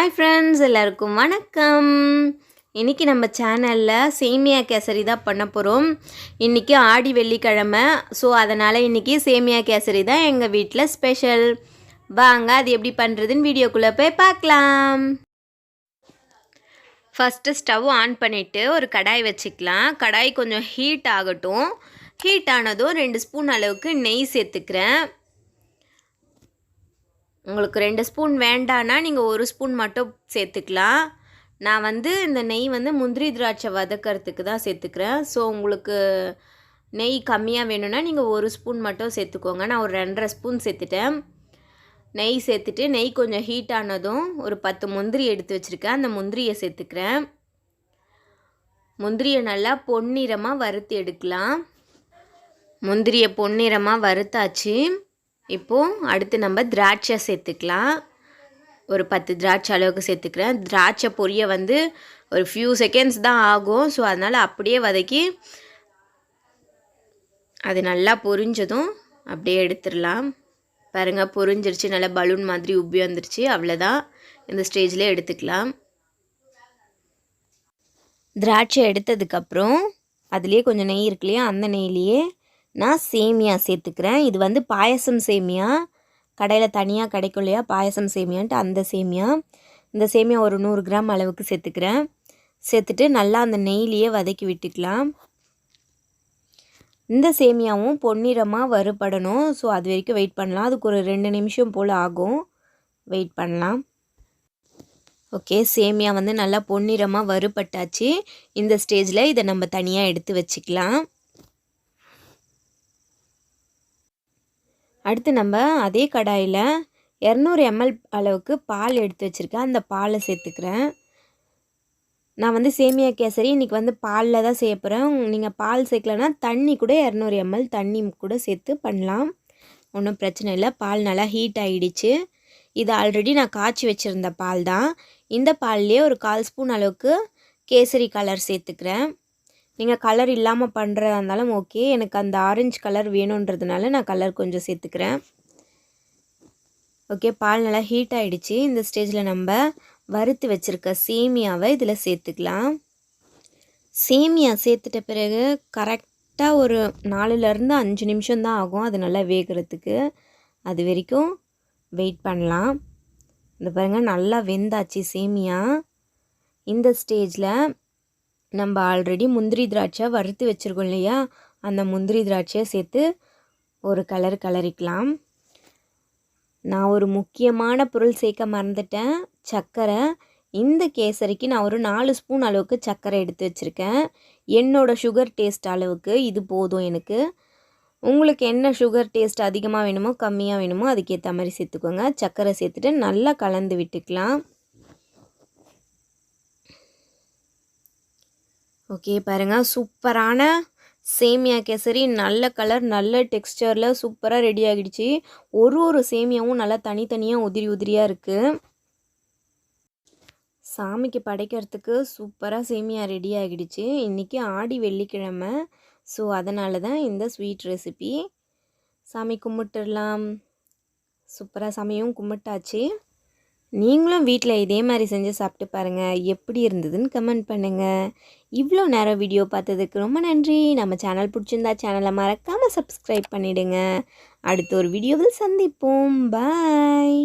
Hi friends, எல்லாருக்கும் வணக்கம். இன்றைக்கி நம்ம சேனலில் சேமியா கேசரி தான் பண்ண போகிறோம். இன்றைக்கி ஆடி வெள்ளிக்கிழமை, ஸோ அதனால் இன்றைக்கி சேமியா கேசரி தான் எங்கள் வீட்டில் ஸ்பெஷல். வாங்க அது எப்படி பண்ணுறதுன்னு வீடியோக்குள்ளே போய் பார்க்கலாம். ஃபஸ்ட்டு ஸ்டவ் ஆன் பண்ணிவிட்டு ஒரு கடாய் வச்சுக்கலாம். கடாய் கொஞ்சம் ஹீட் ஆகட்டும். ஹீட் ஆனதும் 2 ஸ்பூன் அளவுக்கு நெய் சேர்த்துக்கிறேன். உங்களுக்கு 2 ஸ்பூன் வேண்டான்னா நீங்கள் 1 ஸ்பூன் மட்டும் சேர்த்துக்கலாம். நான் இந்த நெய் முந்திரி திராட்சை வதக்கிறதுக்கு தான் சேர்த்துக்கிறேன். ஸோ உங்களுக்கு நெய் கம்மியாக வேணும்னா நீங்கள் 1 ஸ்பூன் மட்டும் சேர்த்துக்கோங்க. நான் ஒரு 2.5 ஸ்பூன் சேர்த்துட்டேன். நெய் சேர்த்துட்டு நெய் கொஞ்சம் ஹீட் ஆனதும் ஒரு 10 முந்திரி எடுத்து வச்சுருக்கேன். அந்த முந்திரியை சேர்த்துக்கிறேன். முந்திரியை நல்லா பொன்னிறமாக வறுத்து எடுக்கலாம். முந்திரியை பொன்னிறமாக வறுத்தாச்சு. இப்போது அடுத்து நம்ம திராட்சை சேர்த்துக்கலாம். ஒரு 10 திராட்சை அளவுக்கு சேர்த்துக்கிறேன். திராட்சை பொரிய ஒரு ஃபியூ செகண்ட்ஸ் தான் ஆகும். ஸோ அதனால் அப்படியே வதக்கி அது நல்லா பொரிஞ்சதும் அப்படியே எடுத்துடலாம். பாருங்கள், பொரிஞ்சிருச்சு, நல்லா பலூன் மாதிரி உப்பி வந்துருச்சு. அவ்வளோதான், இந்த ஸ்டேஜில் எடுத்துக்கலாம். திராட்சை எடுத்ததுக்கப்புறம் அதுலேயே கொஞ்சம் நெய் இருக்கு இல்லையா, அந்த நெய்லேயே நான் சேமியா சேர்த்துக்கிறேன். இது பாயசம் சேமியா, கடையில் தனியாக கிடைக்கும் இல்லையா பாயசம் சேமியான்ட்டு, அந்த சேமியா. இந்த சேமியா ஒரு 100 கிராம் அளவுக்கு சேர்த்துக்கிறேன். சேர்த்துட்டு நல்லா அந்த நெய்லேயே வதக்கி விட்டுக்கலாம். இந்த சேமியாவும் பொன்னிறமாக வறுபடணும். ஸோ அது வரைக்கும் வெயிட் பண்ணலாம். அதுக்கு ஒரு 2 நிமிஷம் போல் ஆகும். வெயிட் பண்ணலாம். ஓகே, சேமியா நல்லா பொன்னிறமாக வறுபட்டாச்சு. இந்த ஸ்டேஜில் இதை நம்ம தனியாக எடுத்து வச்சுக்கலாம். அடுத்து நம்ம அதே கடாயில் 200 ml அளவுக்கு பால் எடுத்து வச்சுருக்கேன். அந்த பாலை சேர்த்துக்கிறேன். நான் சேமியா கேசரி இன்றைக்கி பாலில் தான் செய்ய போகிறேன். நீங்கள் பால் சேர்க்கலன்னா தண்ணி கூட 200 ml தண்ணி கூட சேர்த்து பண்ணலாம். ஒன்றும் பிரச்சனை இல்லை. பால் நல்லா ஹீட் ஆகிடுச்சு. இது ஆல்ரெடி நான் காய்ச்சி வச்சுருந்த பால் தான். இந்த பால்லேயே ஒரு 1/4 ஸ்பூன் அளவுக்கு கேசரி கலர் சேர்த்துக்கிறேன். நீங்கள் கலர் இல்லாமல் பண்ணுறதா இருந்தாலும் ஓகே. எனக்கு அந்த ஆரஞ்சு கலர் வேணுன்றதுனால நான் கலர் கொஞ்சம் சேர்த்துக்கிறேன். ஓகே, பால் நல்லா ஹீட் ஆகிடுச்சு. இந்த ஸ்டேஜில் நம்ம வறுத்து வச்சுருக்க சேமியாவை இதில் சேர்த்துக்கலாம். சேமியா சேர்த்துட்ட பிறகு கரெக்டாக ஒரு 4லேருந்து 5 நிமிஷம் தான் ஆகும் அது நல்லா வேகிறதுக்கு. அது வரைக்கும் வெயிட் பண்ணலாம். இந்த பாருங்கள், நல்லா வெந்தாச்சு சேமியா. இந்த ஸ்டேஜில் நம்ம ஆல்ரெடி முந்திரி திராட்சை வறுத்து வச்சுருக்கோம் இல்லையா, அந்த முந்திரி திராட்சையை சேர்த்து ஒரு கலரிக்கலாம். நான் ஒரு முக்கியமான பொருள் சேர்க்க மறந்துட்டேன், சர்க்கரை. இந்த கேசரிக்கு நான் ஒரு 4 ஸ்பூன் அளவுக்கு சர்க்கரை எடுத்து வச்சுருக்கேன். என்னோடய சுகர் டேஸ்ட் அளவுக்கு இது போதும் எனக்கு. உங்களுக்கு என்ன சுகர் டேஸ்ட் அதிகமாக வேணுமோ கம்மியாக வேணுமோ அதுக்கேற்ற மாதிரி சேர்த்துக்கோங்க. சர்க்கரை சேர்த்துட்டு நல்லா கலந்து விட்டுக்கலாம். ஓகே, பாருங்கள், சூப்பரான சேமியா கேசரி நல்ல கலர் நல்ல டெக்ஸ்டரில் சூப்பராக ரெடி ஆகிடுச்சு. ஒரு சேமியாவும் நல்லா தனித்தனியாக உதிரியாக இருக்குது. சாமிக்கு படைக்கிறதுக்கு சூப்பராக சேமியா ரெடி ஆகிடுச்சு. இன்றைக்கி ஆடி வெள்ளிக்கிழமை, ஸோ அதனால தான் இந்த ஸ்வீட் ரெசிபி. சாமி கும்பிட்டுடலாம். சூப்பராக சாமியும் கும்பிட்டாச்சு. நீங்களும் வீட்டில் இதே மாதிரி செஞ்சு சாப்பிட்டு பாருங்கள். எப்படி இருந்ததுன்னு கமெண்ட் பண்ணுங்கள். இவ்வளோ நேரம் வீடியோ பார்த்ததுக்கு ரொம்ப நன்றி. நம்ம சேனல் பிடிச்சிருந்தா சேனலை மறக்காமல் சப்ஸ்கிரைப் பண்ணிவிடுங்க. அடுத்த ஒரு வீடியோவில் சந்திப்போம். பாய்.